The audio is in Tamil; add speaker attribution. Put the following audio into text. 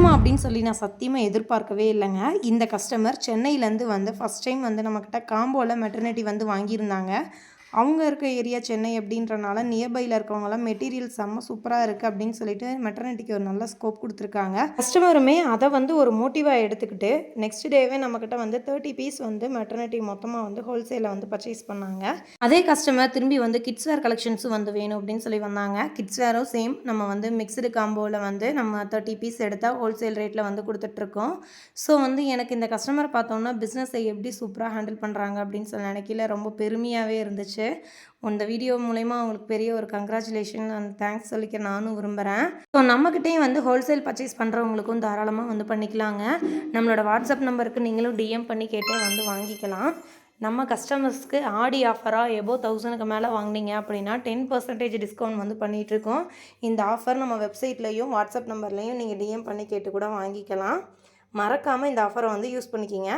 Speaker 1: இருக்குமா அப்படின்னு சொல்லி நான் சத்தியமாக எதிர்பார்க்கவே இல்லைங்க. இந்த கஸ்டமர் சென்னையிலேருந்து வந்து ஃபஸ்ட் டைம் வந்து நம்மக்கிட்ட காம்போவில் மெட்டர்னிட்டி வந்து வாங்கியிருந்தாங்க. அவங்க இருக்க ஏரியா சென்னை அப்படின்றனால நியர்பையில் இருக்கவங்களாம் மெட்டீரியல் செம்ம சூப்பராக இருக்குது அப்படின்னு சொல்லிட்டு மெட்டர்னிட்டிக்கு ஒரு நல்ல ஸ்கோப் கொடுத்துருக்காங்க. கஸ்டமருமே அதை வந்து ஒரு மோட்டிவாக எடுத்துக்கிட்டு நெக்ஸ்ட் டேவே நம்மக்கிட்ட வந்து 30 பீஸ் வந்து மெட்டர்னிட்டி மொத்தமாக வந்து ஹோல்சேலில் வந்து பர்ச்சேஸ் பண்ணாங்க. அதே கஸ்டமர் திரும்பி வந்து கிட்ஸ் வேர் கலெக்ஷன்ஸும் வந்து வேணும் அப்படின்னு சொல்லி வந்தாங்க. கிட்ஸ் வேரும் சேம் நம்ம வந்து மிக்சடு காம்போவில் வந்து நம்ம 30 பீஸ் எடுத்தால் ஹோல்சேல் ரேட்டில் வந்து கொடுத்துட்ருக்கோம். ஸோ வந்து எனக்கு இந்த கஸ்டமர் பார்த்தோன்னா பிஸ்னஸை எப்படி சூப்பராக ஹேண்டில் பண்ணுறாங்க அப்படின்னு சொல்லி நினைக்கல ரொம்ப பெருமையாகவே இருந்துச்சு. இந்த வீடியோ மூலமா அவங்களுக்கு பெரிய ஒரு கங்க்ராச்சுலேஷன் அண்ட் தேங்க்ஸ் சொல்லிக்க நானும் விரும்புகிறேன். ஸோ நம்மக்கிட்டேயும் வந்து ஹோல்சேல் பர்ச்சேஸ் பண்ணுறவங்களுக்கும் தாராளமாக வந்து பண்ணிக்கலாங்க. நம்மளோட வாட்ஸ்அப் நம்பருக்கு நீங்களும் டிஎம் பண்ணி கேட்டே வந்து வாங்கிக்கலாம். நம்ம கஸ்டமர்ஸ்க்கு ஆடி ஆஃபராக எபோவ் 1000க்கு மேலே வாங்கினீங்க அப்படின்னா 10% டிஸ்கவுண்ட் வந்து பண்ணிகிட்ருக்கோம். இந்த ஆஃபர் நம்ம வெப்சைட்லேயும் வாட்ஸ்அப் நம்பர்லேயும் நீங்கள் டிஎம் பண்ணி கேட்டு கூட வாங்கிக்கலாம். மறக்காமல் இந்த ஆஃபரை வந்து யூஸ் பண்ணிக்கிங்க.